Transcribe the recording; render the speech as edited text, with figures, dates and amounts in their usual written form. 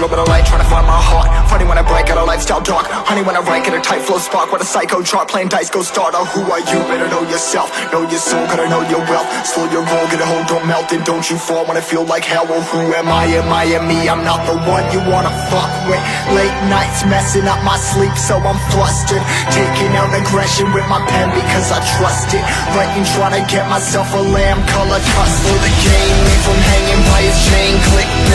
little bit of light, trying to find my heart. Funny when I break out a lifestyle dark. Honey when I rank at a tight flow spark. What a psycho chart, playing dice, go starter. Who are you? Better know yourself, know your soul, gotta know your wealth. Slow your roll, get a hold, don't melt it. Don't you fall when I feel like hell. Well, who am I? Am I me? I'm not the one you wanna fuck with. Late nights messing up my sleep, so I'm flustered. Taking out aggression with my pen because I trust it. Writing, trying to get myself a lamb color cuss for the game. Leave him hanging by his chain, click.